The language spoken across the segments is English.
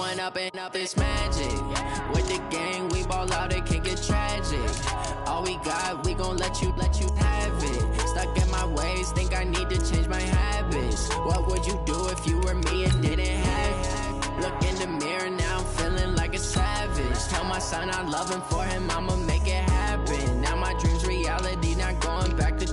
one up and up, it's magic. With the gang, we ball out, it can get tragic. All we got, we gon' let you have it. Stuck in my ways, think I need to change my habits. What would you do if you were me and didn't have it? Look in the mirror, now I'm feeling like a savage. Tell my son I love him, for him I'ma make it happen. Now my dream's reality, not going back to.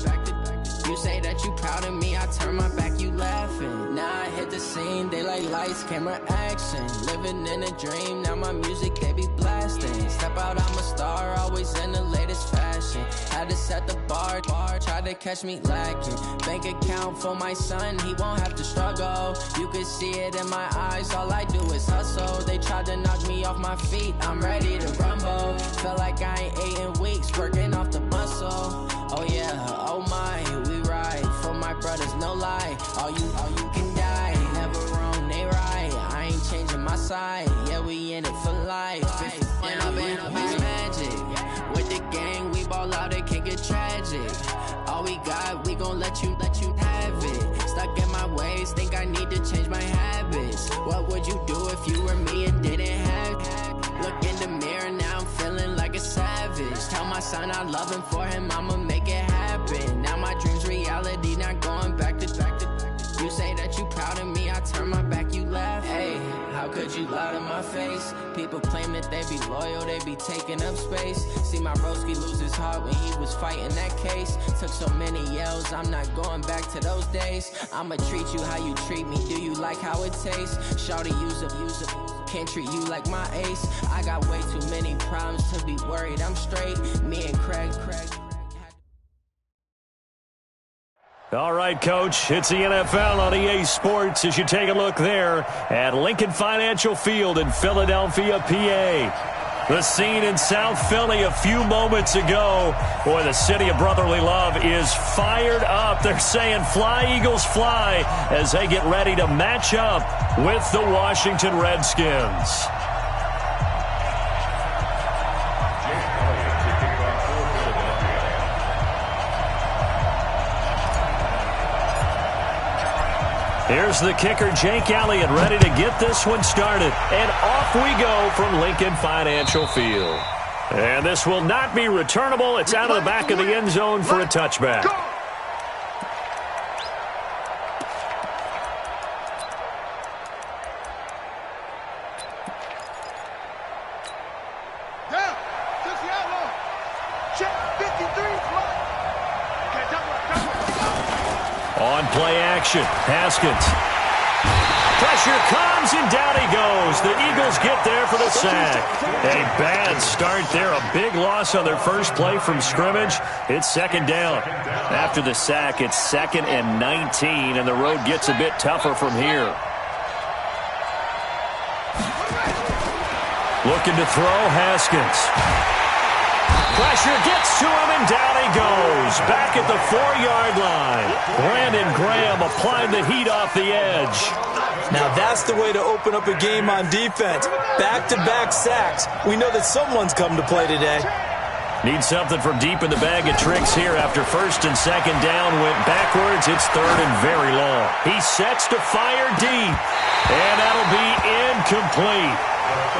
You say that you proud of me, I turn my back, you laughing. Now I hit the scene, they like lights, camera, action. Living in a dream, now my music, they be blasting. Step out, I'm a star, always in the latest fashion. Had to set the bar, try to catch me lacking. Bank account for my son, he won't have to struggle. You can see it in my eyes, all I do is hustle. They tried to knock me off my feet, I'm ready to rumble. Feel like I ain't ate in weeks, working off the muscle. Oh yeah, oh my, we ride for my brothers, no lie. All you can die, never wrong, they right. I ain't changing my side, yeah, we in it for life. And up it's magic. With the gang, we ball out, it can get tragic. All we got, we gon' let you have it. Stuck in my ways, think I need to change my habits. What would you do if you were me and didn't have it? Look in the mirror, now I'm feeling like a savage. Tell my son I love him, for him I'ma make it happen. Now my dream's reality, not going back to. You say that you proud of me, I turn my back, you laugh. Hey, how could you lie to my face? People claim that they be loyal, they be taking up space. See my broski lose his heart when he was fighting that case. Took so many yells, I'm not going back to those days. I'ma treat you how you treat me, do you like how it tastes? Shawty, use up, can't treat you like my ace. I got way too many problems to be worried, I'm straight. Me and Craig. All right, Coach, it's the NFL on EA Sports as you take a look there at Lincoln Financial Field in Philadelphia, PA. The scene in South Philly a few moments ago. Boy, the city of brotherly love is fired up. They're saying fly, Eagles, fly, as they get ready to match up with the Washington Redskins. Here's the kicker, Jake Elliott, ready to get this one started. And off we go from Lincoln Financial Field. And this will not be returnable. It's out of the back of the end zone for a touchback. On play action, Haskins. Pressure comes, and down he goes. The Eagles get there for the sack. A bad start there, a big loss on their first play from scrimmage. It's second down. After the sack, it's 2nd and 19, and the road gets a bit tougher from here. Looking to throw, Haskins. Pressure gets to him, and down he goes. Back at the 4-yard line. Brandon Graham applied the heat off the edge. Now that's the way to open up a game on defense. Back-to-back sacks. We know that someone's come to play today. Need something from deep in the bag of tricks here. After 1st and 2nd down went backwards, it's 3rd and very long. He sets to fire deep, and that'll be incomplete.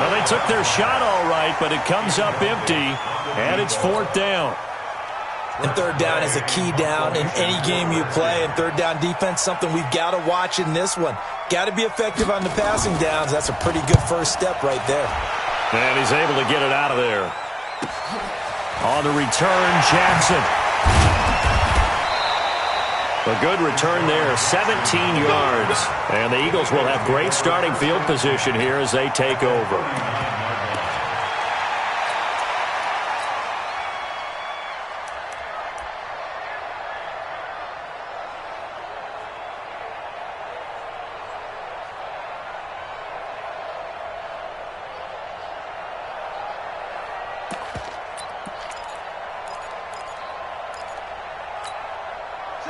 Well, they took their shot all right, but it comes up empty, and it's 4th down. And 3rd down is a key down in any game you play, and 3rd down defense, something we've got to watch in this one. Got to be effective on the passing downs. That's a pretty good first step right there. And he's able to get it out of there. On the return, Jackson. A good return there, 17 yards. And the Eagles will have great starting field position here as they take over.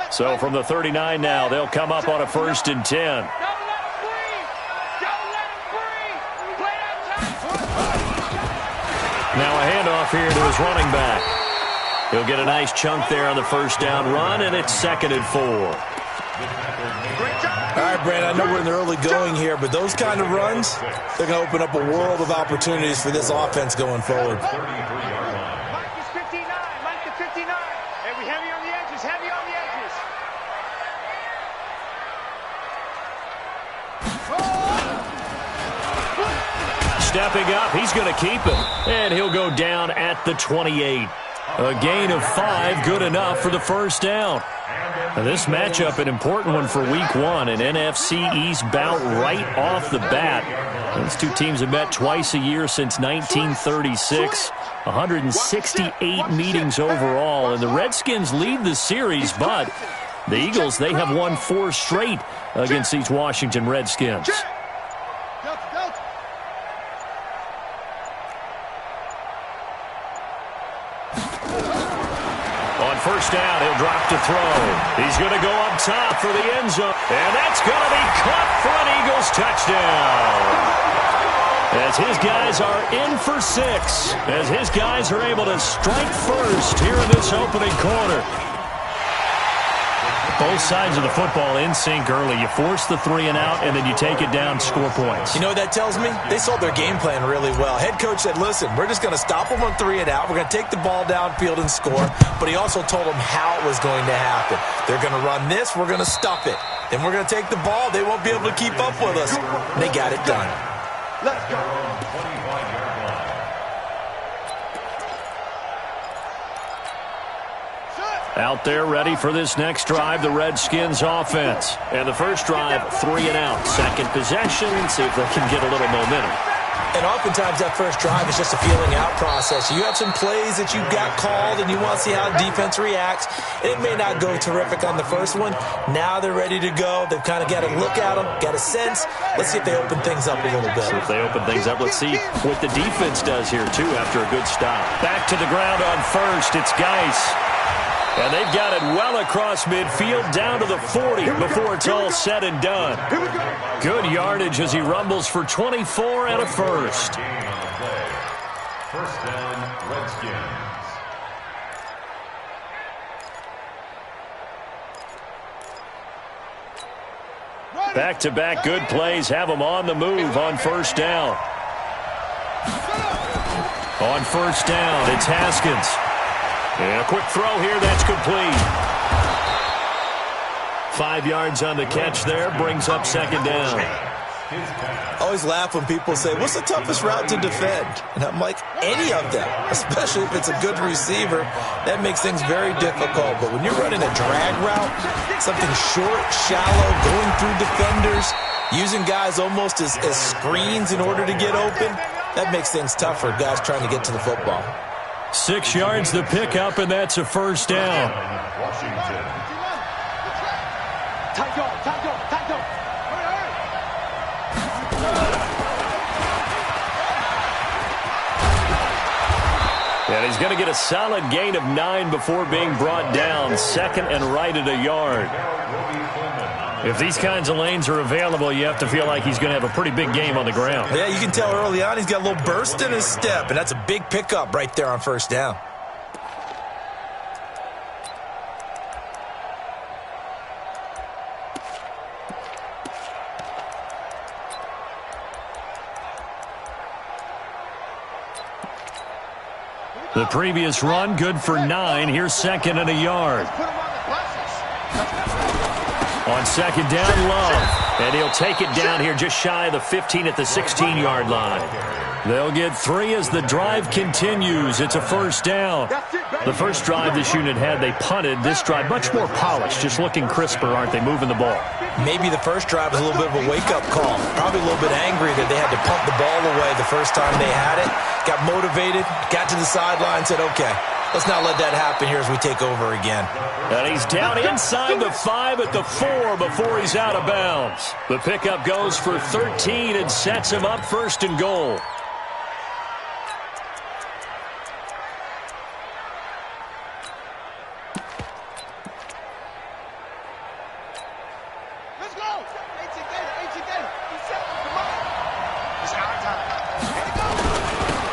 So from the 39 now, they'll come up on a 1st and 10. Now a handoff here to his running back. He'll get a nice chunk there on the 1st down run, and it's 2nd and 4. All right, Brandon, I know we're in the early going here, but those kind of runs, they're going to open up a world of opportunities for this offense going forward. Mike is 59. Mike the 59. And we heavy on the edges. Heavy on the edges. Stepping up, he's going to keep it. And he'll go down at the 28. A gain of 5, good enough for the first down. And this matchup, an important one for Week 1, an NFC East bout right off the bat. These two teams have met twice a year since 1936. 168 meetings overall, and the Redskins lead the series, but the Eagles, they have won 4 straight against these Washington Redskins. First down, he'll drop to throw. He's going to go up top for the end zone. And that's going to be caught for an Eagles touchdown. As his guys are in for 6. As his guys are able to strike first here in this opening quarter. Both sides of the football in sync early. You force the 3 and out, and then you take it down, score points. You know what that tells me? They sold their game plan really well. Head coach said, listen, we're just going to stop them on 3 and out. We're going to take the ball downfield and score. But he also told them how it was going to happen. They're going to run this. We're going to stuff it. Then we're going to take the ball. They won't be able to keep up with us. And they got it done. Let's go. Out there ready for this next drive, the Redskins offense. And the first drive, 3 and out. Second possession, see if they can get a little momentum. And oftentimes that first drive is just a feeling out process. You have some plays that you got called and you want to see how the defense reacts. And it may not go terrific on the first one. Now they're ready to go. They've kind of got to look at them, got a sense. Let's see if they open things up a little bit. So if they open things up, let's see what the defense does here, too, after a good stop. Back to the ground on first. It's Geis. And they've got it well across midfield, down to the 40 before it's all said and done. Good yardage as he rumbles for 24 and a first. First down, Redskins. Back-to-back good plays have them on the move on first down. On first down, it's Haskins. And a quick throw here, that's complete. 5 yards on the catch there, brings up second down. I always laugh when people say, what's the toughest route to defend? And I'm like, any of them, especially if it's a good receiver. That makes things very difficult. But when you're running a drag route, something short, shallow, going through defenders, using guys almost as screens in order to get open, that makes things tough for guys trying to get to the football. 6 yards the pickup, and that's a first down. Washington. And he's going to get a solid gain of 9 before being brought down. Second and right at a yard. If these kinds of lanes are available, you have to feel like he's going to have a pretty big game on the ground. Yeah, you can tell early on he's got a little burst in his step, and that's a big pickup right there on first down. The previous run, good for 9. Here's second and a yard. On second down, Love. And he'll take it down here just shy of the 15 at the 16-yard line. They'll get 3 as the drive continues. It's a first down. The first drive this unit had, they punted. This drive, much more polished, just looking crisper, aren't they, moving the ball? Maybe the first drive was a little bit of a wake-up call. Probably a little bit angry that they had to pump the ball away the first time they had it. Got motivated, got to the sideline, said, okay, let's not let that happen here as we take over again. And he's down inside the 5 at the 4 before he's out of bounds. The pickup goes for 13 and sets him up first and goal.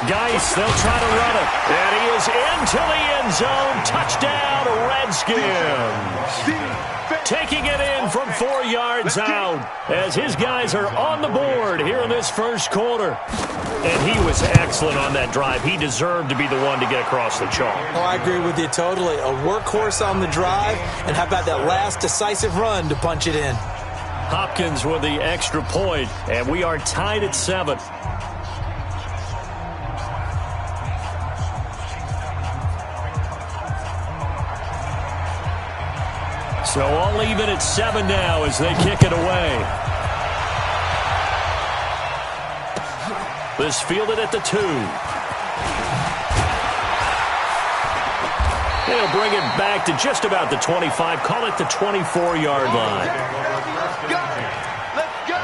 Geis, they'll try to run it. And he is into the end zone. Touchdown, Redskins. Taking it in in from 4 yards out as his guys are on the board here in this first quarter. And he was excellent on that drive. He deserved to be the one to get across the chalk. Oh, I agree with you totally. A workhorse on the drive, and how about that last decisive run to punch it in? Hopkins with the extra point, and we are tied at 7. So all even at 7 now as they kick it away. This fielded at the 2. They'll bring it back to just about the 25. Call it the 24-yard line. Let's go. Let's go.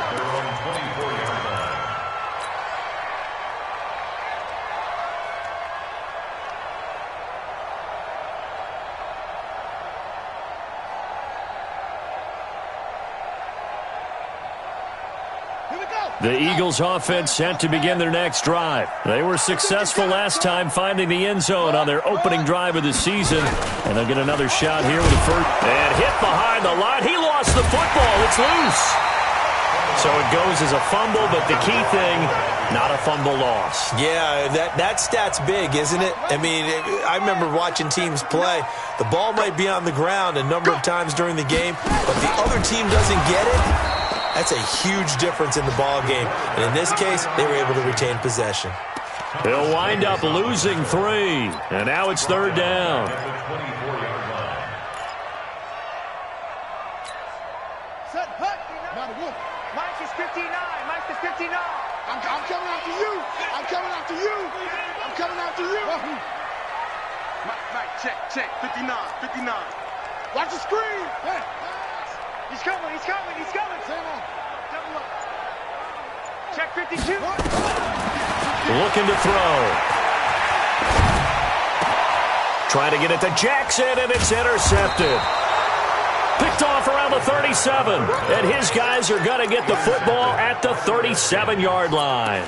The Eagles offense set to begin their next drive. They were successful last time finding the end zone on their opening drive of the season. And they'll get another shot here with the first. And hit behind the line. He lost the football. It's loose. So it goes as a fumble, but the key thing, not a fumble loss. Yeah, that stat's big, isn't it? I mean, I remember watching teams play. The ball might be on the ground a number of times during the game, but the other team doesn't get it. That's a huge difference in the ball game. And in this case, they were able to retain possession. They'll wind up losing 3. And now it's 3rd down. Set, hut. Mike is 59. Mike is 59. I'm coming after you. I'm coming after you. I'm coming after you. Mike, check. 59. Watch the screen. Hey. He's coming. Double up. Check 52. Looking to throw. Trying to get it to Jackson, and it's intercepted. Picked off around the 37. And his guys are going to get the football at the 37-yard line.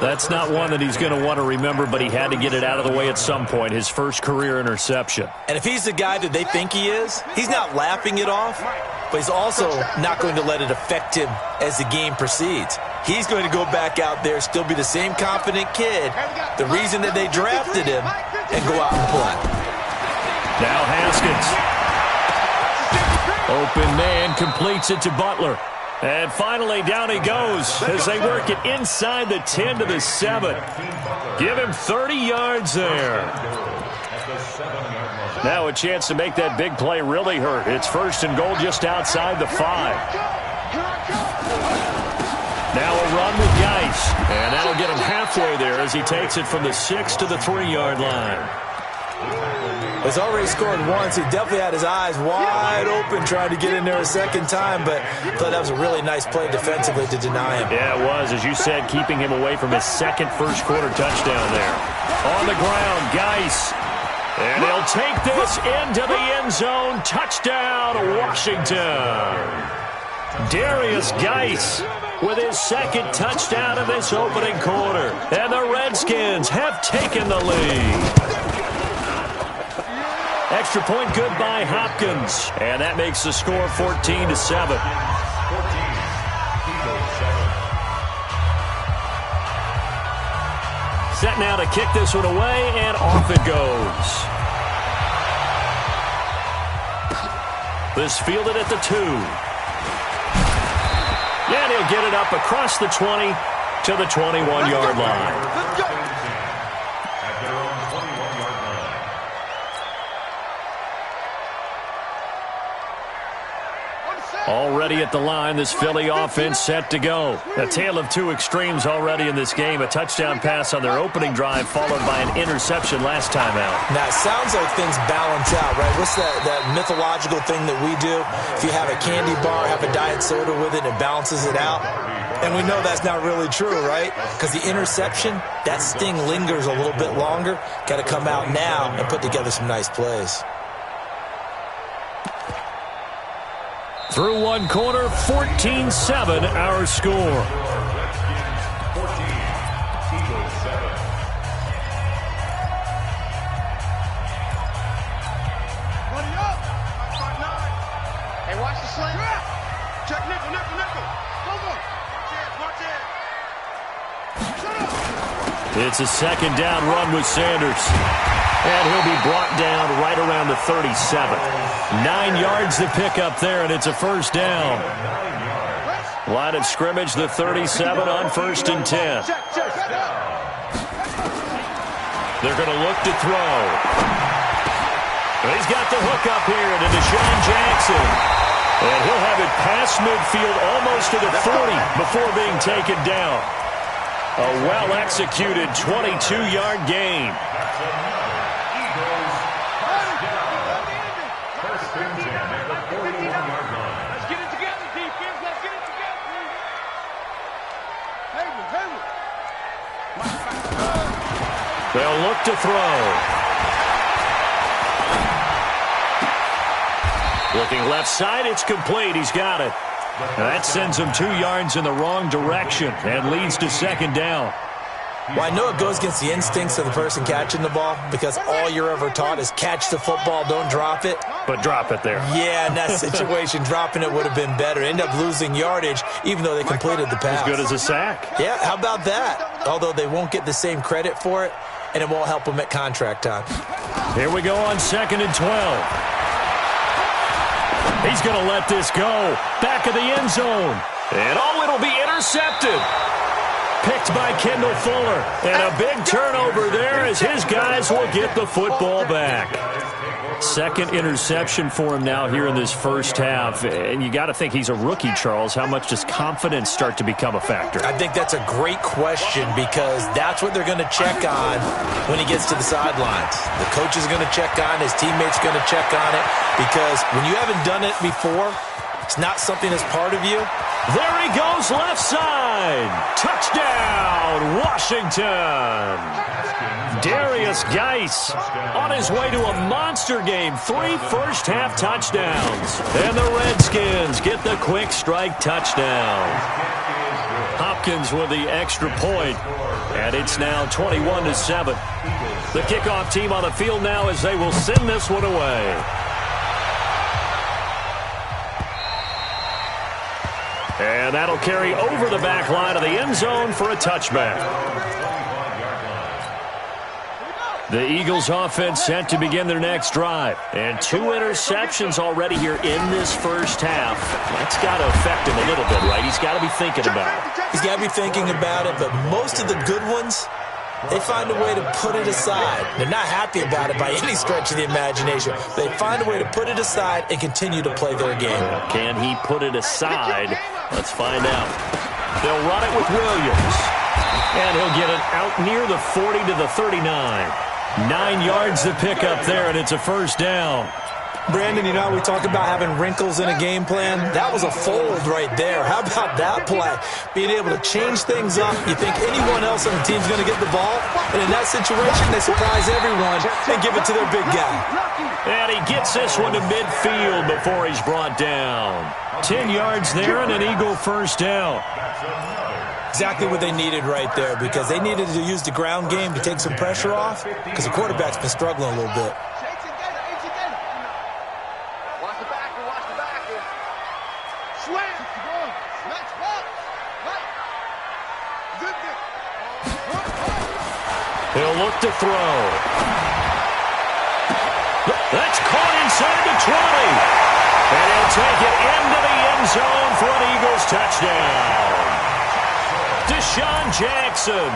That's not one that he's going to want to remember, but he had to get it out of the way at some point, his first career interception. And if he's the guy that they think he is, he's not laughing it off, but he's also not going to let it affect him as the game proceeds. He's going to go back out there, still be the same confident kid, the reason that they drafted him, and go out and play. Now Haskins. Open man completes it to Butler. And finally, down he goes as they work it inside the 10 to the 7. Give him 30 yards there. Now a chance to make that big play really hurt. It's 1st and goal just outside the 5. Now a run with Geis. And that'll get him halfway there as he takes it from the 6 to the 3-yard line. He's already scored once. He definitely had his eyes wide open trying to get in there a second time, but I thought that was a really nice play defensively to deny him. Yeah, it was, as you said, keeping him away from his second first-quarter touchdown there. On the ground, Geis. And he'll take this into the end zone. Touchdown, Washington. Darius Geis with his second touchdown in this opening quarter. And the Redskins have taken the lead. Extra point good by Hopkins. And that makes the score 14 to 7. Set now to kick this one away, and off it goes. This fielded at the 2. And he'll get it up across the 20 to the 21-yard line. Already at the line, this Philly offense set to go. A tale of two extremes already in this game. A touchdown pass on their opening drive followed by an interception last time out. Now, it sounds like things balance out, right? What's that mythological thing that we do? If you have a candy bar, have a diet soda with it, it balances it out. And we know that's not really true, right? Because the interception, that sting lingers a little bit longer. Got to come out now and put together some nice plays. Through one quarter, 14-7 our score. 14, Eagles 7. Hey, watch the slant. Check nickel, nickel, nickel. Go, go. Watch it. Shut up. It's a second down run with Sanders. And he'll be brought down right around the 37. 9 yards to pick up there, and it's a first down. Line of scrimmage, the 37 on 1st and 10. They're going to look to throw. He's got the hook up here to Deshaun Jackson. And he'll have it past midfield almost to the 40 before being taken down. A well-executed 22-yard gain. They'll look to throw. Looking left side, it's complete. He's got it. That sends him 2 yards in the wrong direction and leads to second down. Well, I know it goes against the instincts of the person catching the ball because all you're ever taught is catch the football, don't drop it. But drop it there. Yeah, in that situation, dropping it would have been better. End up losing yardage, even though they completed the pass. As good as a sack. Yeah, how about that? Although they won't get the same credit for it, and it won't help them at contract time. Here we go on 2nd and 12. He's going to let this go. Back of the end zone. And it'll be intercepted. Picked by Kendall Fuller. And a big turnover there as his guys will get the football back. Second interception for him now here in this first half. And you got to think he's a rookie, Charles. How much does confidence start to become a factor? I think that's a great question because that's what they're going to check on when he gets to the sidelines. The coach is going to check on, his teammates going to check on it because when you haven't done it before, it's not something that's part of you. There he goes, left side. Touchdown, Washington. Darius Geis on his way to a monster game. 3 first-half touchdowns. And the Redskins get the quick strike touchdown. Hopkins with the extra point. And it's now 21-7. The kickoff team on the field now as they will send this one away. And that'll carry over the back line of the end zone for a touchback. The Eagles offense set to begin their next drive. And 2 interceptions already here in this first half. That's got to affect him a little bit, right? He's got to be thinking about it. He's got to be thinking about it, but most of the good ones, they find a way to put it aside. They're not happy about it by any stretch of the imagination. They find a way to put it aside and continue to play their game. Can he put it aside? Let's find out. They'll run it with Williams. And he'll get it out near the 40 to the 39. 9 yards to pick up there, and it's a first down. Brandon, you know, we talk about having wrinkles in a game plan. That was a fold right there. How about that play? Being able to change things up. You think anyone else on the team's going to get the ball? And in that situation, they surprise everyone and give it to their big guy. And he gets this one to midfield before he's brought down. 10 yards there and an Eagle first down. Exactly what they needed right there because they needed to use the ground game to take some pressure off because the quarterback's been struggling a little bit. He'll look to throw. That's caught inside the 20. And he'll take it into the end zone for an Eagles touchdown. Deshaun Jackson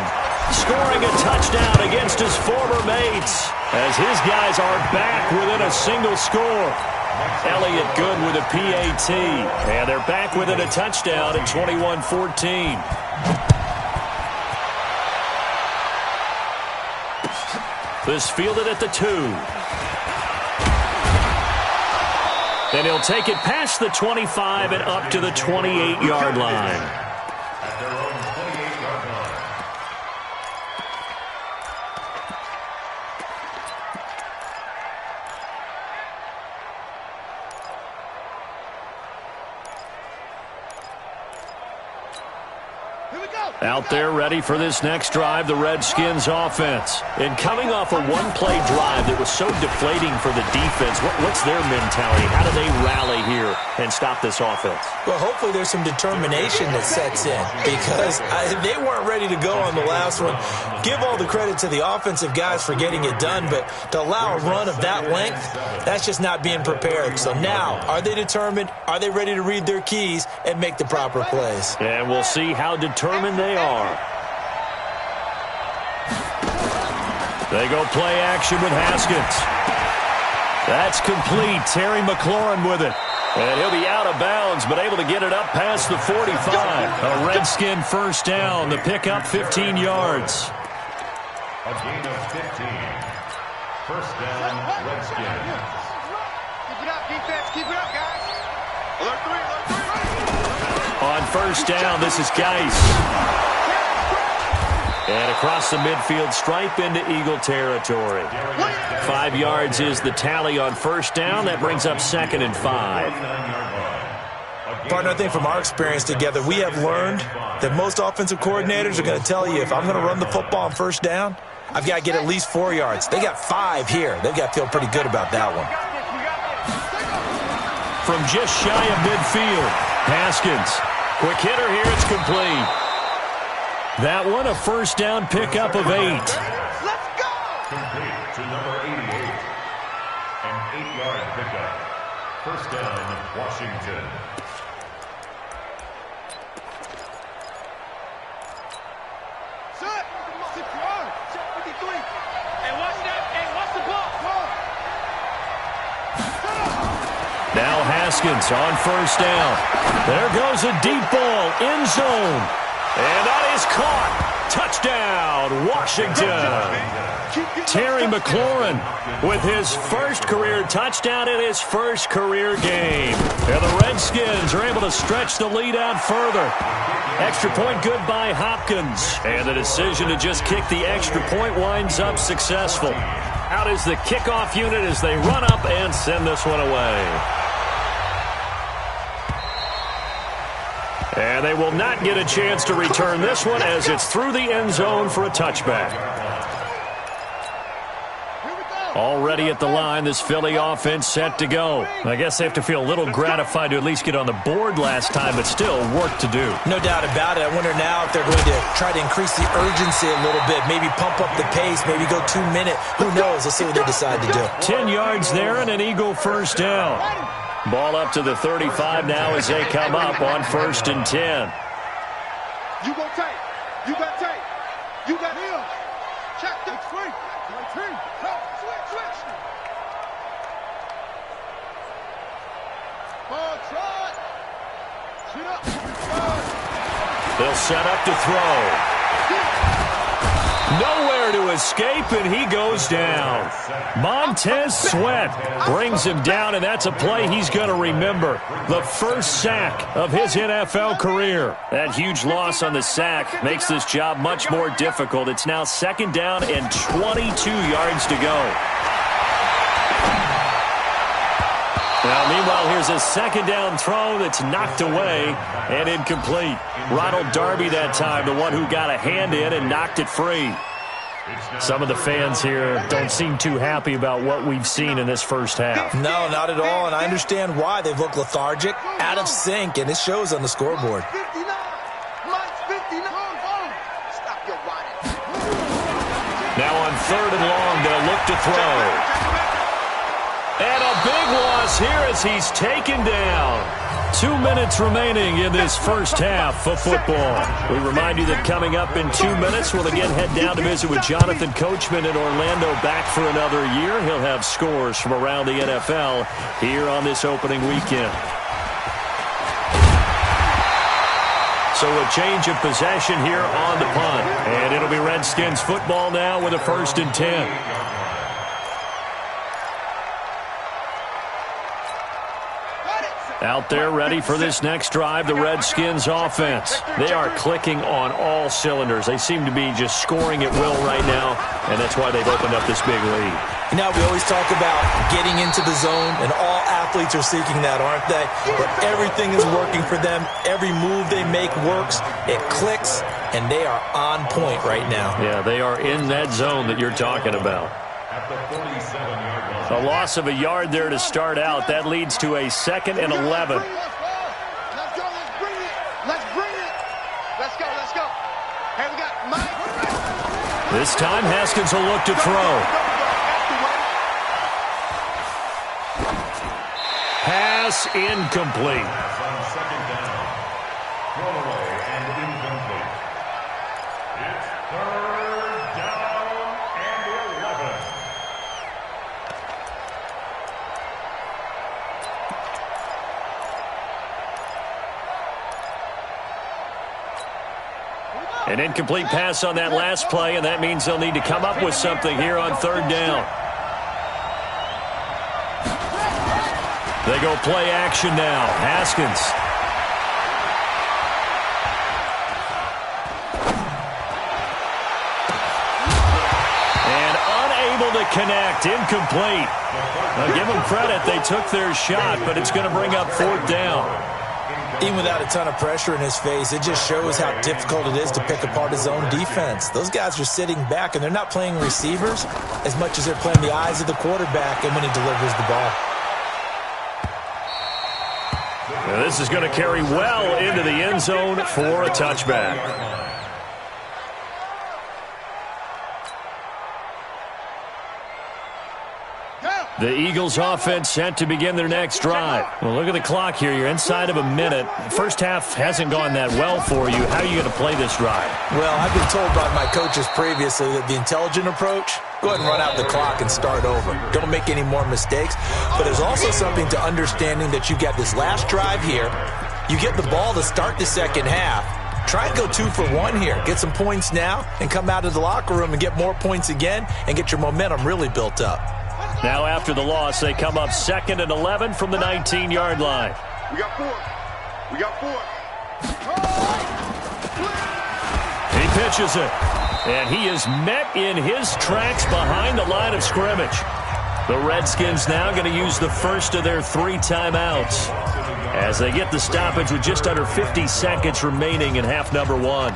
scoring a touchdown against his former mates as his guys are back within a single score. Elliott good with a PAT. And they're back within a touchdown at 21-14. This fielded at the 2. And he'll take it past the 25 and up to the 28-yard line. Here we Out there ready for this next drive, the Redskins offense. And coming off a one-play drive that was so deflating for the defense, what's their mentality? How do they rally here and stop this offense? Well, hopefully there's some determination that sets in because they weren't ready to go on the last one. Give all the credit to the offensive guys for getting it done, but to allow a run of that length, that's just not being prepared. So now, are they determined? Are they ready to read their keys and make the proper plays? And we'll see how determined they are. They go play action with Haskins. That's complete. Terry McLaurin with it. And he'll be out of bounds, but able to get it up past the 45. A Redskin first down. The pickup 15 yards. A gain of 15. First down, Redskins. Keep it up, defense. Keep it up, guys. Alert 3, alert 3. On first down, this is Geis. And across the midfield stripe into Eagle territory. 5 yards is the tally on first down. That brings up 2nd and 5. Partner, I think from our experience together, we have learned that most offensive coordinators are going to tell you, if I'm going to run the football on first down, I've got to get at least 4 yards. They got 5 here. They've got to feel pretty good about that one. From just shy of midfield, Haskins. Quick hitter here, it's complete. That one, a first down pickup of 8. Let's go! Complete to number 88. An 8-yard pickup. First down, Washington. Set! 53. Hey, watch that. Hey, watch the ball. Now Haskins on first down. There goes a deep ball, end zone. And that is caught. Touchdown, Washington. Terry McLaurin with his first career touchdown in his first career game. And the Redskins are able to stretch the lead out further. Extra point good by Hopkins. And the decision to just kick the extra point winds up successful. Out is the kickoff unit as they run up and send this one away. And they will not get a chance to return this one as it's through the end zone for a touchback. Already at the line, this Philly offense set to go. I guess they have to feel a little gratified to at least get on the board last time, but still work to do. No doubt about it. I wonder now if they're going to try to increase the urgency a little bit, maybe pump up the pace, maybe go 2 minute. Who knows? Let's see what they decide to do. 10 yards there and an Eagle first down. Ball up to the 35 now as they come up on 1st and 10. You go tight. You got tight. You got him. Check the swing. Switch. Ball trot. Shoot up. They'll set up to throw. Nowhere to escape, and he goes down. Montez Sweat brings him down, and that's a play he's going to remember. The first sack of his NFL career. That huge loss on the sack makes this job much more difficult. It's now 2nd down and 22 yards to go. Now, meanwhile, here's a 2nd down throw that's knocked away and incomplete. Ronald Darby that time, the one who got a hand in and knocked it free. Some of the fans here don't seem too happy about what we've seen in this first half. No, not at all, and I understand why. They've looked lethargic, out of sync, and it shows on the scoreboard. 59. Mike's 59. Stop your whining. Now on 3rd and long, they'll look to throw. And a big loss here as he's taken down. 2 minutes remaining in this first half of football. We remind you that coming up in 2 minutes, we'll again head down to visit with Jonathan Coachman in Orlando, back for another year. He'll have scores from around the NFL here on this opening weekend. So a change of possession here on the punt. And it'll be Redskins football now with a 1st and 10. Out there ready for this next drive, the Redskins offense. They are clicking on all cylinders. They seem to be just scoring at will right now, and that's why they've opened up this big lead. You know, we always talk about getting into the zone, and all athletes are seeking that, aren't they? But everything is working for them. Every move they make works. It clicks. and they are on point right now. Yeah, they are in that zone that you're talking about. At the 47-yard line. A loss of a yard there to start out. That leads to a 2nd and 11. Let's go, let's bring it. Let's bring it. Let's go, let's go. Hey, we got Mike. This time, Haskins will look to throw. Pass incomplete. On 2nd down. Thrown away and incomplete. It's 3rd down and 11. An incomplete pass on that last play, and that means they'll need to come up with something here on 3rd down. They go play action now. Haskins. And unable to connect. Incomplete. Now give them credit. They took their shot, but it's going to bring up 4th down. Even without a ton of pressure in his face, it just shows how difficult it is to pick apart his own defense. Those guys are sitting back, and they're not playing receivers as much as they're playing the eyes of the quarterback and when he delivers the ball. Now this is going to carry well into the end zone for a touchback. The Eagles offense set to begin their next drive. Well, look at the clock here. You're inside of a minute. First half hasn't gone that well for you. How are you going to play this drive? Well, I've been told by my coaches previously that the intelligent approach, go ahead and run out the clock and start over. Don't make any more mistakes. But there's also something to understanding that you got this last drive here. You get the ball to start the second half. Try and go 2 for 1 here. Get some points now and come out of the locker room and get more points again and get your momentum really built up. Now after the loss, they come up 2nd and 11 from the 19-yard line. We got 4. We got 4. He pitches it, and he is met in his tracks behind the line of scrimmage. The Redskins now going to use the first of their 3 timeouts as they get the stoppage with just under 50 seconds remaining in half number 1.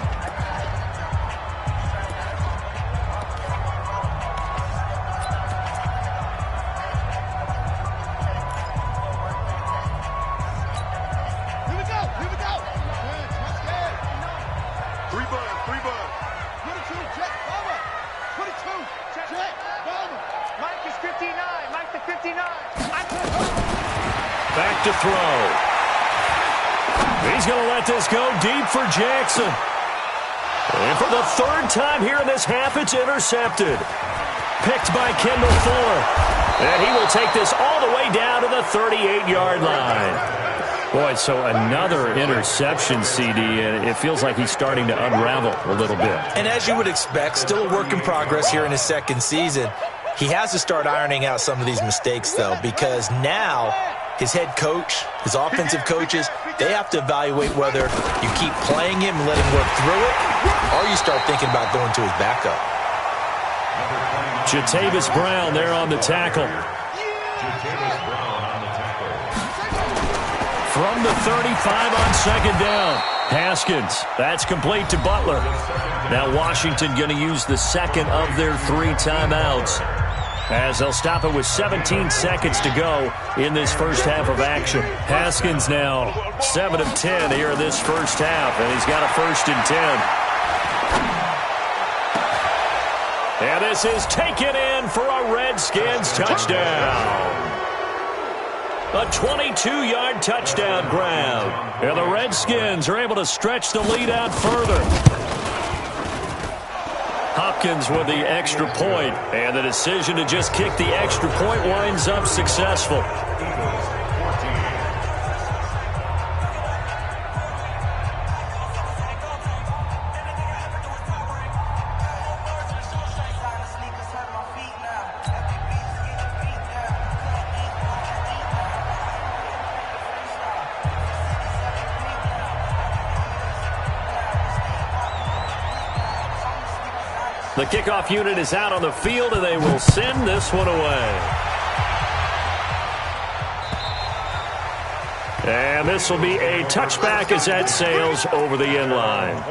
Back to throw. He's going to let this go deep for Jackson. And for the 3rd time here in this half, it's intercepted. Picked by Kendall Fuller. And he will take this all the way down to the 38-yard line. Boy, so another interception, CD, and it feels like he's starting to unravel a little bit. And as you would expect, still a work in progress here in his 2nd season. He has to start ironing out some of these mistakes, though, because now his head coach, his offensive coaches, they have to evaluate whether you keep playing him and let him work through it, or you start thinking about going to his backup. Jatavis Brown there on the tackle. From the 35 on 2nd down. Haskins, that's complete to Butler. Now Washington going to use the 2nd of their 3 timeouts, as they'll stop it with 17 seconds to go in this first half of action. Haskins now 7 of 10 here in this first half, and he's got a 1st and 10. And this is taken in for a Redskins touchdown. A 22-yard touchdown grab. And the Redskins are able to stretch the lead out further. Hopkins with the extra point, and the decision to just kick the extra point winds up successful. The kickoff unit is out on the field, and they will send this one away. And this will be a touchback as that sails over the end line.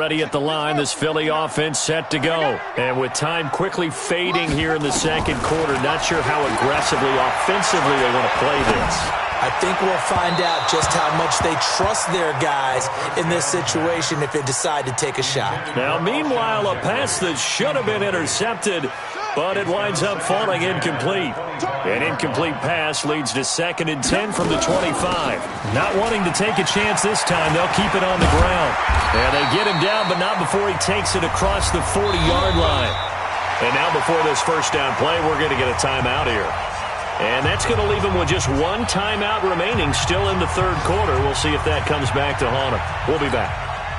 ready at the line. This Philly offense set to go. And with time quickly fading here in the second quarter, not sure how aggressively, offensively they want to play this. I think we'll find out just how much they trust their guys in this situation if they decide to take a shot. Now, meanwhile, a pass that should have been intercepted, but it winds up falling incomplete. An incomplete pass leads to 2nd and 10 from the 25. Not wanting to take a chance this time, they'll keep it on the ground. And they get him down, but not before he takes it across the 40-yard line. And now before this first down play, we're going to get a timeout here. And that's going to leave him with just one timeout remaining still in the third quarter. We'll see if that comes back to haunt him. We'll be back.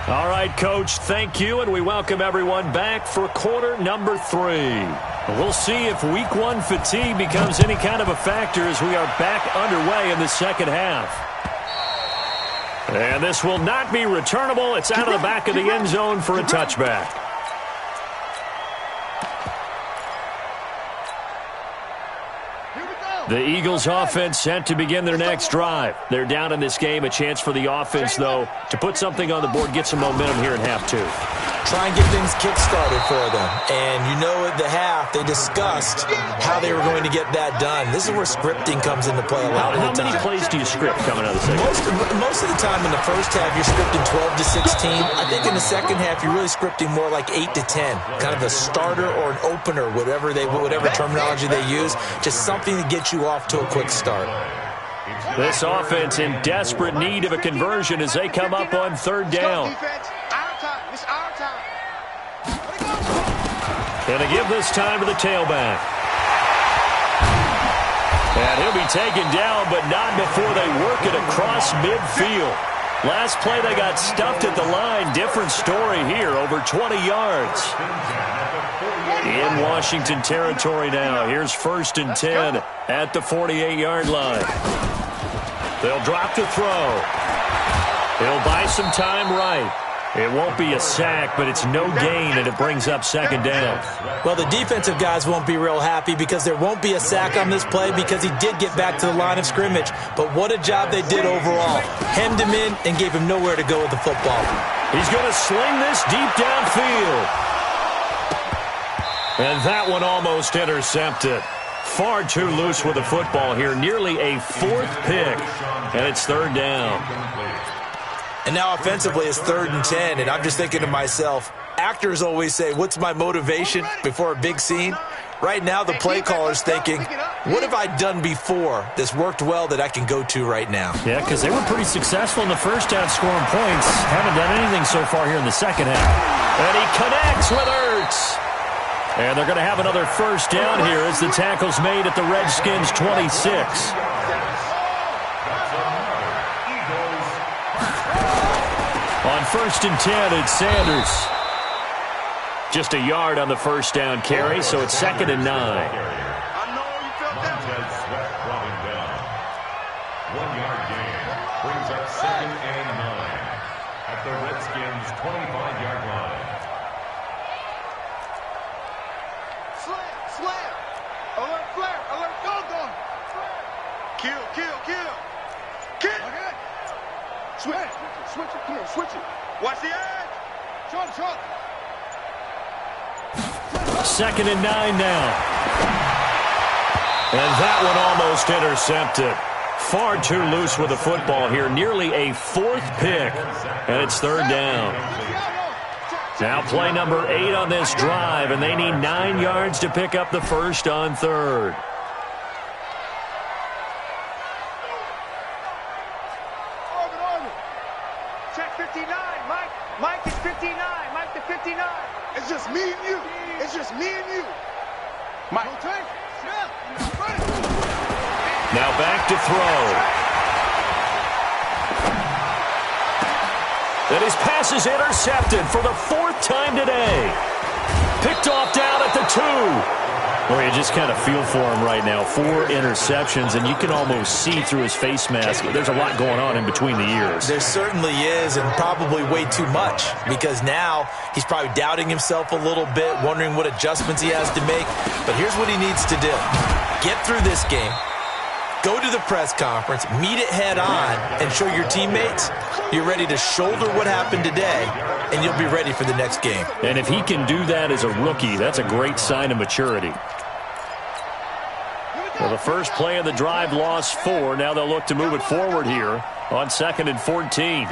All right, Coach, thank you, and we welcome everyone back for quarter number 3. We'll see if week 1 fatigue becomes any kind of a factor as we are back underway in the second half. And this will not be returnable. It's out of the back of the end zone for a touchback. The Eagles offense set to begin their next drive. They're down in this game. A chance for the offense, though, to put something on the board, get some momentum here in half 2. Try and get things kick-started for them. And you know at the half, they discussed how they were going to get that done. This is where scripting comes into play a lot of the time. How many plays do you script coming out of the second? Most of the time in the first half, you're scripting 12 to 16. I think in the second half, you're really scripting more like 8 to 10. Kind of a starter or an opener, whatever terminology they use. Just something to get you off to a quick start. This offense in desperate need of a conversion as they come up on 3rd down. And they give this time to the tailback. And he'll be taken down, but not before they work it across midfield. Last play, they got stuffed at the line. Different story here, over 20 yards. In Washington territory now. Here's 1st and 10 at the 48-yard line. They'll drop to throw. He'll buy some time right. It won't be a sack, but it's no gain, and it brings up 2nd down. Well, the defensive guys won't be real happy because there won't be a sack on this play because he did get back to the line of scrimmage. But what a job they did overall. Hemmed him in and gave him nowhere to go with the football. He's going to sling this deep downfield. And that one almost intercepted. Far too loose with the football here. Nearly a 4th pick, and it's 3rd down. And now offensively it's 3rd and 10, and I'm just thinking to myself, actors always say, what's my motivation before a big scene? Right now the play caller's thinking, what have I done before that's worked well that I can go to right now? Yeah, because they were pretty successful in the first half scoring points. Haven't done anything so far here in the second half. And he connects with Ertz. And they're going to have another 1st down here as the tackle's made at the Redskins' 26. On 1st and 10, it's Sanders. Just a yard on the 1st down carry, so it's 2nd and 9. One-yard gain brings up 2nd and 9 at the Redskins' 25-yard line. Slam! Alert flare! Alert go! Kill! Okay. Switch it! Watch the edge! Short! 2nd and 9 now. And that one almost intercepted. Far too loose with the football here. Nearly a 4th pick. And it's 3rd down. Now play number 8 on this drive, and they need 9 yards to pick up the 1st on 3rd. Check 59, Mike. Mike is 59. Mike to 59. It's just me and you. Mike. Now back to throw. And his pass is intercepted for the 4th time today. Picked off down at the 2. Well, you just kind of feel for him right now. 4 interceptions, and you can almost see through his face mask. There's a lot going on in between the ears. There certainly is, and probably way too much, because now he's probably doubting himself a little bit, wondering what adjustments he has to make. But here's what he needs to do. Get through this game. Go to the press conference, meet it head on, and show your teammates you're ready to shoulder what happened today, and you'll be ready for the next game. And if he can do that as a rookie, that's a great sign of maturity. Well, the first play of the drive lost 4. Now they'll look to move it forward here on 2nd and 14.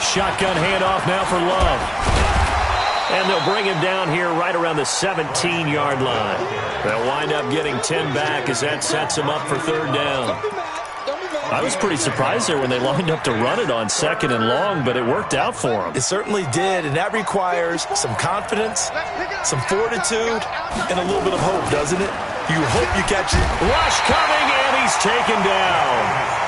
Shotgun handoff now for Love. And they'll bring him down here right around the 17-yard line. They'll wind up getting 10 back as that sets them up for 3rd down. I was pretty surprised there when they lined up to run it on 2nd and long, but it worked out for them. It certainly did, and that requires some confidence, some fortitude, and a little bit of hope, doesn't it? You hope you catch it. Rush coming, and he's taken down.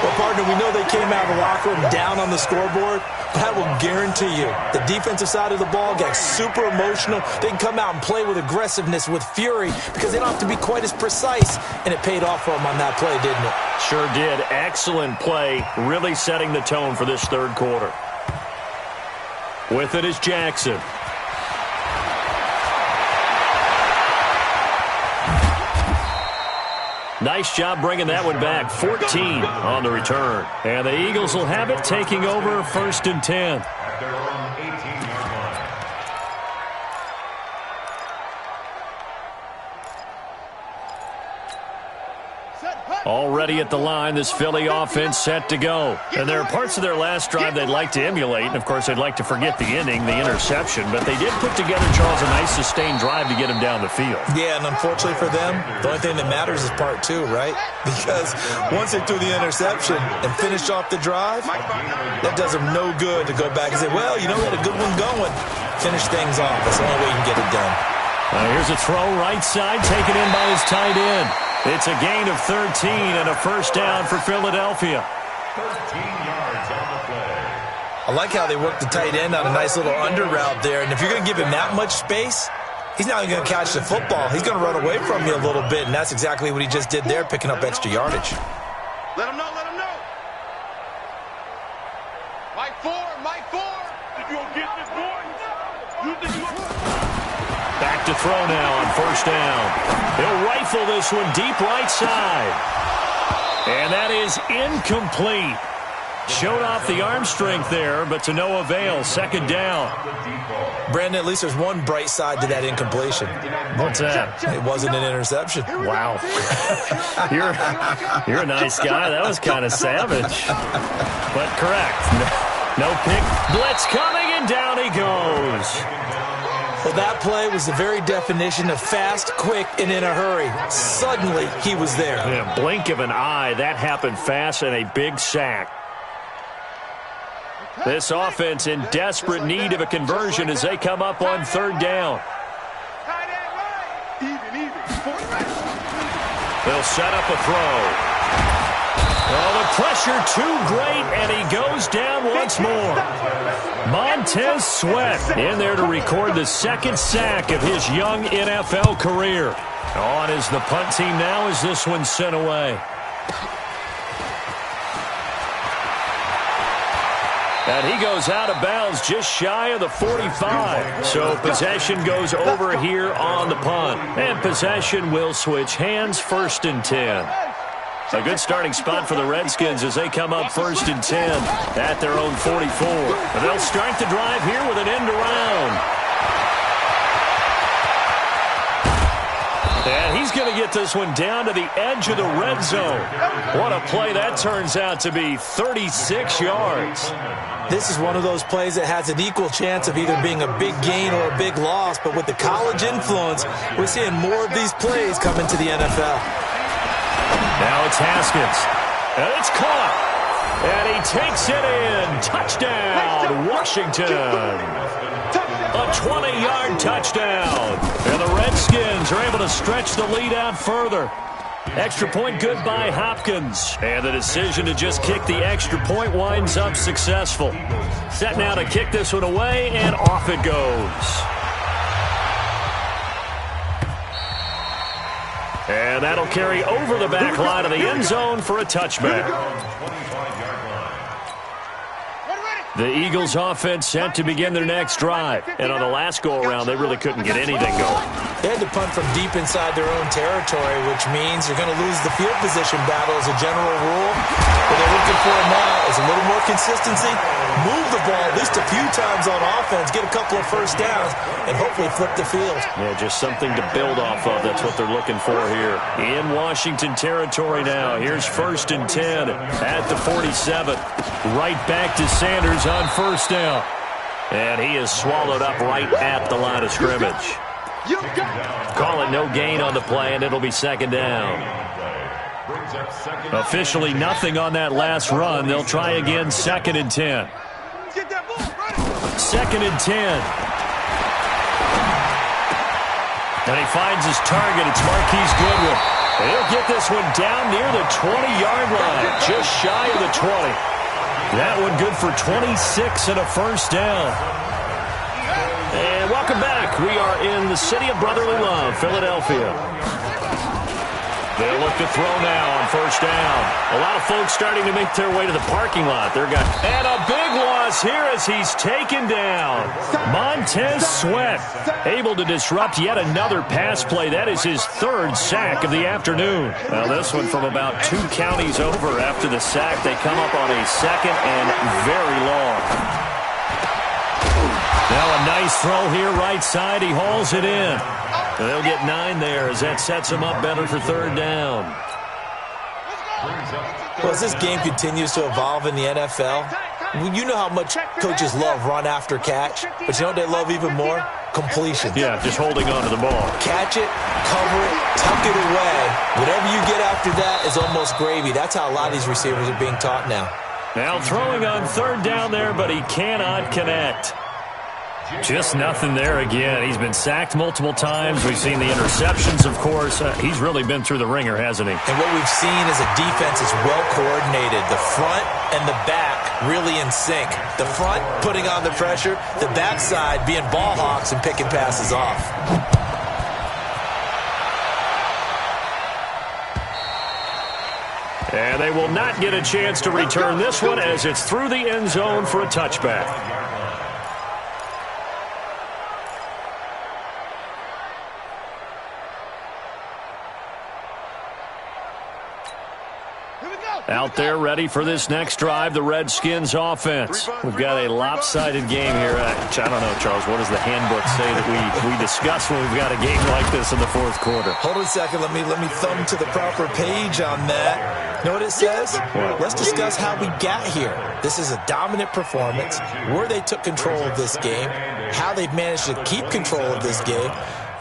Well, partner, we know they came out of the locker room down on the scoreboard, but I will guarantee you the defensive side of the ball got super emotional. They can come out and play with aggressiveness, with fury, because they don't have to be quite as precise, and it paid off for them on that play, didn't it? Sure did. Excellent play, really setting the tone for this 3rd quarter. With it is Jackson. Nice job bringing that one back. 14 on the return. And the Eagles will have it, taking over 1st and 10. At their own 18-yard line. Already at the line, this Philly offense set to go. And there are parts of their last drive they'd like to emulate. And, of course, they'd like to forget the inning, the interception. But they did put together, Charles, a nice sustained drive to get him down the field. Yeah, and unfortunately for them, the only thing that matters is part 2, right? Because once they threw the interception and finished off the drive, that does them no good to go back and say, well, you know, we had a good one going. Finish things off. That's the only way you can get it done. Here's a throw right side, taken in by his tight end. It's a gain of 13 and a 1st down for Philadelphia. 13 yards on the play. I like how they work the tight end on a nice little under route there. And if you're going to give him that much space, he's not even going to catch the football. He's going to run away from you a little bit, and that's exactly what he just did there, picking up extra yardage. Let him know, let him know. Mike 4, Mike 4. If you don't get this, boy, you think you Back to throw now on 1st down. He'll rifle this one deep right side. And that is incomplete. Showed off the arm strength there, but to no avail. 2nd down. Brandon, at least there's one bright side to that incompletion. What's that? It wasn't an interception. Wow. You're a nice guy. That was kind of savage. But correct. No pick. Blitz coming, and down he goes. Well, that play was the very definition of fast, quick, and in a hurry. Suddenly, he was there. In a blink of an eye, that happened fast, and a big sack. This offense in desperate need of a conversion as they come up on 3rd down. They'll set up a throw. Well, the pressure too great, and he goes down once more. Montez Sweat in there to record the 2nd sack of his young NFL career. On is the punt team now as this one's sent away. And he goes out of bounds just shy of the 45. So possession goes over here on the punt. And possession will switch hands, 1st and 10. A good starting spot for the Redskins as they come up 1st and 10 at their own 44. And they'll start the drive here with an end around. And he's going to get this one down to the edge of the red zone. What a play that turns out to be, 36 yards. This is one of those plays that has an equal chance of either being a big gain or a big loss. But with the college influence, we're seeing more of these plays come into the NFL. Now it's Haskins. And it's caught. And he takes it in. Touchdown, Washington. A 20-yard touchdown. And the Redskins are able to stretch the lead out further. Extra point good by Hopkins. And the decision to just kick the extra point winds up successful. Set now to kick this one away, and off it goes. And that'll carry over the back line of the end zone for a touchback. The Eagles offense set to begin their next drive. And on the last go-around, they really couldn't get anything going. They had to punt from deep inside their own territory, which means you're going to lose the field position battle as a general rule. What they're looking for now is a little more consistency, move the ball at least a few times on offense, get a couple of first downs, and hopefully flip the field. Yeah, just something to build off of. That's what they're looking for here. In Washington territory now. Here's 1st and 10 at the 47. Right back to Sanders on 1st down. And he is swallowed up right at the line of scrimmage. Call it no gain on the play, and it'll be 2nd down. Officially nothing on that last run. They'll try again 2nd and 10. 2nd and 10. And he finds his target. It's Marquise Goodwin. And he'll get this one down near the 20-yard line, just shy of the 20. That one good for 26 and a 1st down. And welcome back. We are in the city of brotherly love, Philadelphia. They'll look to throw now on 1st down. A lot of folks starting to make their way to the parking lot. And a big loss here as he's taken down. Montez Sweat able to disrupt yet another pass play. That is his 3rd sack of the afternoon. Now this one from about 2 counties over after the sack. They come up on a 2nd and very long. Now a nice throw here right side. He hauls it in. They'll get 9 there as that sets him up better for 3rd down. Well, as this game continues to evolve in the NFL, you know how much coaches love run after catch, but you know what they love even more? Completion. Yeah, just holding on to the ball. Catch it, cover it, tuck it away. Whatever you get after that is almost gravy. That's how a lot of these receivers are being taught now. Now throwing on 3rd down there, but he cannot connect. Just nothing there again. He's been sacked multiple times. We've seen the interceptions, of course. He's really been through the ringer, hasn't he? And what we've seen is a defense that's well coordinated. The front and the back really in sync. The front putting on the pressure. The backside being ball hawks and picking passes off. And they will not get a chance to return this one as it's through the end zone for a touchback. Out there ready for this next drive, the Redskins offense. We've got a lopsided game here. I don't know, Charles, what does the handbook say that we discuss when we've got a game like this in the 4th quarter? Hold on a second. Let me thumb to the proper page on that. Know what it says? Let's discuss how we got here. This is a dominant performance, where they took control of this game, how they've managed to keep control of this game,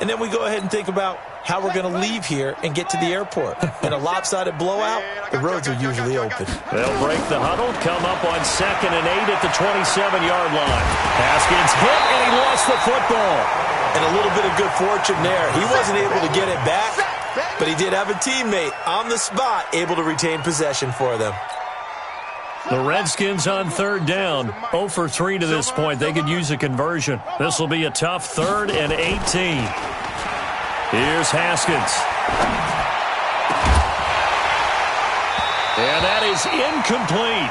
and then we go ahead and think about how we're going to leave here and get to the airport. In a lopsided blowout, the roads are usually open. They'll break the huddle, come up on 2nd and 8 at the 27-yard line. Haskins hit, and he lost the football. And a little bit of good fortune there. He wasn't able to get it back, but he did have a teammate on the spot able to retain possession for them. The Redskins on 3rd down, 0 for 3 to this point. They could use a conversion. This will be a tough 3rd and 18. Here's Haskins. And that is incomplete.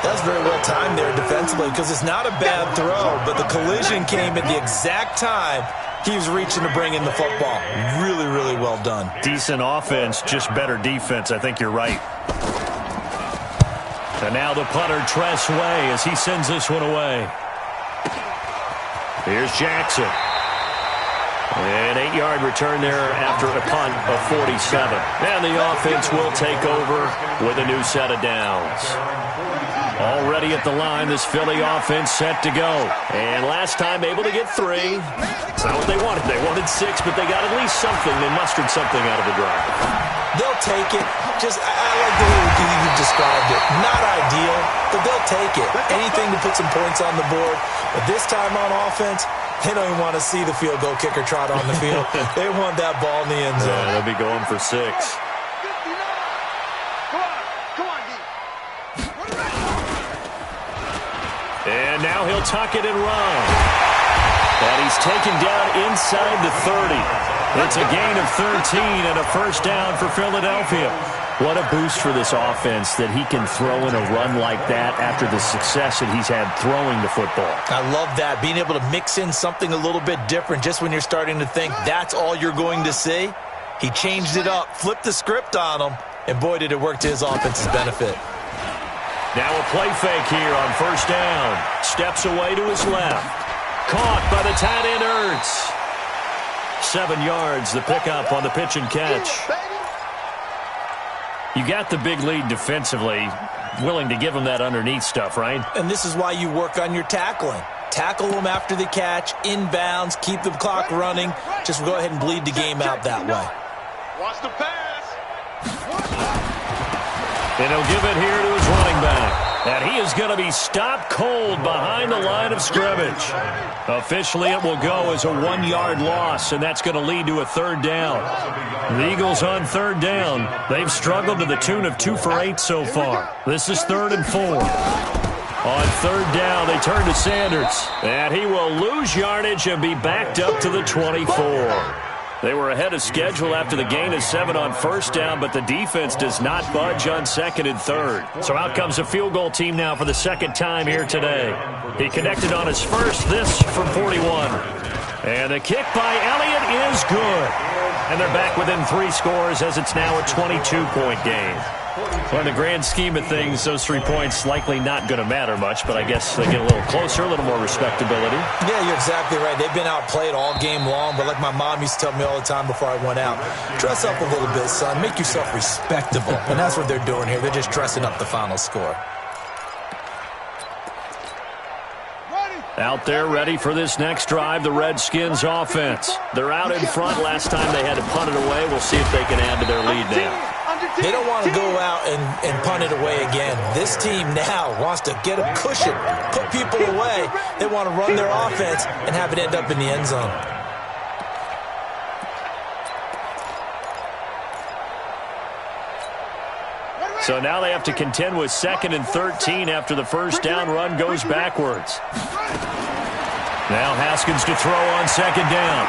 That's very well timed there defensively because it's not a bad throw, but the collision came at the exact time he was reaching to bring in the football. Really, really well done. Decent offense, just better defense. I think you're right. And now the punter, Tress Way, as he sends this one away. Here's Jackson. An 8-yard return there after a punt of 47. And the offense will take over with a new set of downs. Already at the line, this Philly offense set to go. And last time able to get 3. It's not what they wanted. They wanted 6, but they got at least something. They mustered something out of the drive. They'll take it. Just, I like the way you described it. Not ideal, but they'll take it. Anything to put some points on the board. But this time on offense, they don't even want to see the field goal kicker trot on the field. They want that ball in the end zone. Yeah, they'll be going for 6. And now he'll tuck it and run. And he's taken down inside the 30. It's a gain of 13 and a 1st down for Philadelphia. What a boost for this offense that he can throw in a run like that after the success that he's had throwing the football. I love that, being able to mix in something a little bit different just when you're starting to think that's all you're going to see. He changed it up, flipped the script on him, and boy, did it work to his offense's benefit. Now a play fake here on first down. Steps away to his left. Caught by the tight end Ertz. 7 yards, the pickup on the pitch and catch. You got the big lead defensively, willing to give him that underneath stuff, right? And this is why you work on your tackling. Tackle them after the catch, inbounds, keep the clock running. Just go ahead and bleed the game out that way. Watch the pass. And he'll give it here to his running back. And he is going to be stopped cold behind the line of scrimmage. Officially, it will go as a 1-yard loss, and that's going to lead to a third down. The Eagles on third down. They've struggled to the tune of 2 for 8 so far. This is 3rd and 4. On third down, they turn to Sanders. And he will lose yardage and be backed up to the 24. They were ahead of schedule after the gain of 7 on first down, but the defense does not budge on 2nd and 3rd. So out comes a field goal team now for the 2nd time here today. He connected on his first, this from 41. And the kick by Elliott is good. And they're back within 3 scores as it's now a 22-point game. Well, in the grand scheme of things, those 3 points likely not going to matter much, but I guess they get a little closer, a little more respectability. Yeah, you're exactly right. They've been outplayed all game long, but like my mom used to tell me all the time before I went out, dress up a little bit, son. Make yourself respectable. And that's what they're doing here. They're just dressing up the final score. Out there ready for this next drive, the Redskins offense. They're out in front. Last time they had to punt it away. We'll see if they can add to their lead now. They don't want to go out and punt it away again. This team now wants to get a cushion, put people away. They want to run their offense and have it end up in the end zone. So now they have to contend with 2nd and 13 after the first down run goes backwards. Now Haskins to throw on 2nd down.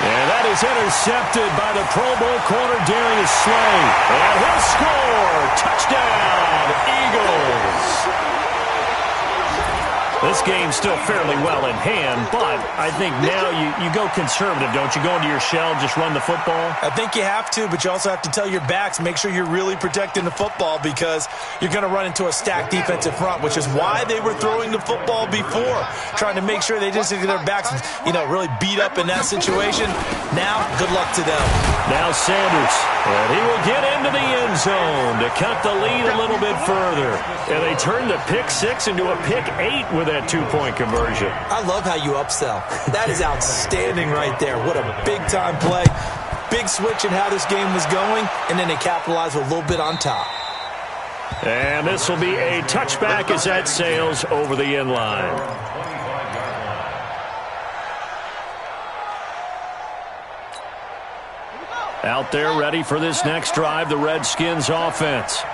And that is intercepted by the Pro Bowl corner Darius Slay. And he'll score! Touchdown, Eagles! This game's still fairly well in hand, but I think now you go conservative, don't you? Go into your shell, just run the football? I think you have to, but you also have to tell your backs, make sure you're really protecting the football because you're going to run into a stacked defensive front, which is why they were throwing the football before, trying to make sure they just get their backs, really beat up in that situation. Now, good luck to them. Now Sanders, and he will get into the end zone to cut the lead a little bit further. And they turn the pick 6 into a pick 8 with that 2-point conversion. I love how you upsell. That is outstanding right there. What a big-time play. Big switch in how this game was going, and then they capitalized with a little bit on top. And this will be a touchback as that sails over the end line. Out there ready for this next drive, the Redskins offense.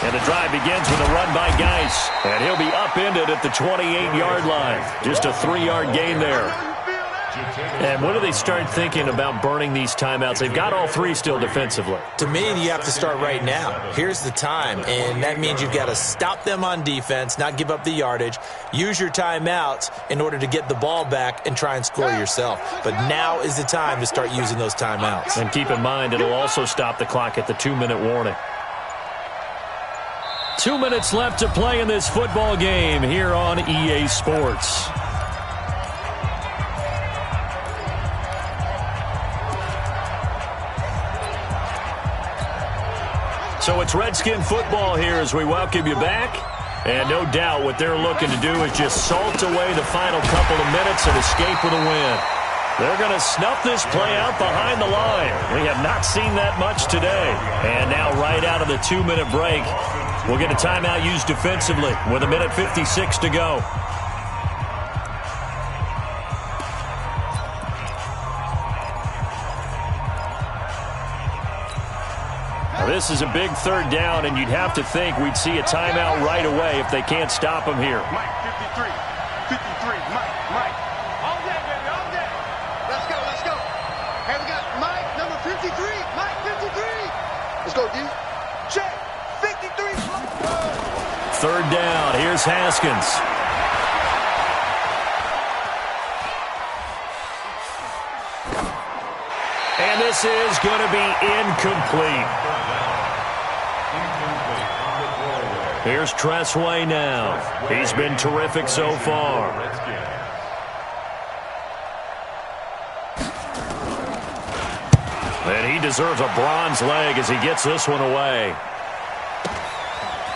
And the drive begins with a run by Geis. And he'll be upended at the 28-yard line. Just a 3-yard gain there. And when do they start thinking about burning these timeouts? They've got all 3 still defensively. To me, you have to start right now. Here's the time, and that means you've got to stop them on defense, not give up the yardage, use your timeouts in order to get the ball back and try and score yourself. But now is the time to start using those timeouts. And keep in mind, it'll also stop the clock at the 2-minute warning. 2 minutes left to play in this football game here on EA Sports. So it's Redskin football here as we welcome you back. And no doubt what they're looking to do is just salt away the final couple of minutes and escape with a win. They're going to snuff this play out behind the line. We have not seen that much today. And now right out of the 2-minute break, we'll get a timeout used defensively with 1:56 to go. Now this is a big third down, and you'd have to think we'd see a timeout right away if they can't stop him here. Mike, 53, Mike. All day, baby, all day. Let's go. Hey, we got Mike, number down. Here's Haskins. And this is going to be incomplete. Here's Tressway now. He's been terrific so far. And he deserves a bronze leg as he gets this one away.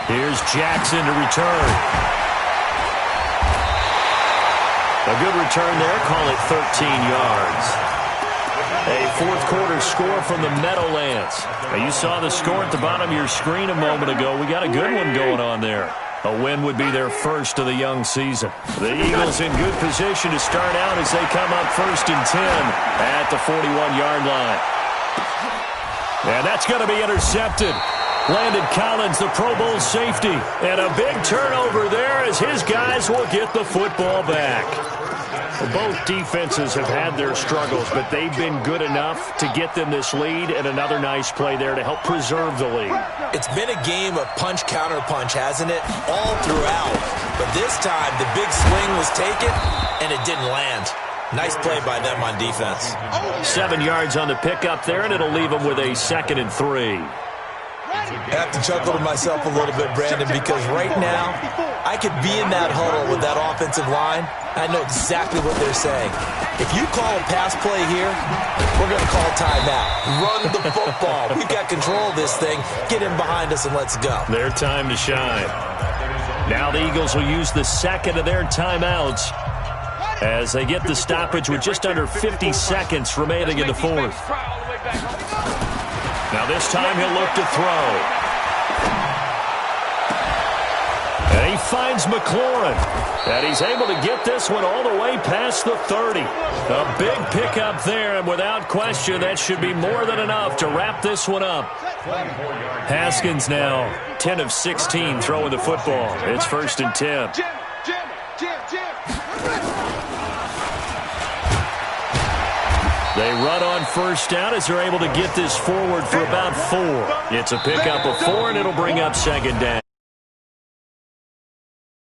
Here's Jackson to return. A good return there. Call it 13 yards. A fourth-quarter score from the Meadowlands. Now, you saw the score at the bottom of your screen a moment ago. We got a good one going on there. A win would be their first of the young season. The Eagles in good position to start out as they come up 1st and 10 at the 41-yard line. And that's going to be intercepted. Landon Collins, the Pro Bowl safety. And a big turnover there as his guys will get the football back. Well, both defenses have had their struggles, but they've been good enough to get them this lead, and another nice play there to help preserve the lead. It's been a game of punch-counter-punch, hasn't it? All throughout. But this time, the big swing was taken, and it didn't land. Nice play by them on defense. 7 yards on the pickup there, and it'll leave them with a 2nd and 3. I have to chuckle to myself a little bit, Brandon, because right now, I could be in that huddle with that offensive line. I know exactly what they're saying. If you call a pass play here, we're going to call timeout. Run the football. We've got control of this thing. Get in behind us and let's go. Their time to shine. Now the Eagles will use the second of their timeouts as they get the stoppage with just under 50 seconds remaining in the fourth. Now this time he'll look to throw. And he finds McLaurin. And he's able to get this one all the way past the 30. A big pickup there, and without question, that should be more than enough to wrap this one up. Haskins now 10 of 16 throwing the football. It's 1st and 10. They run on 1st down as they're able to get this forward for about 4. It's a pickup of 4, and it'll bring up 2nd down.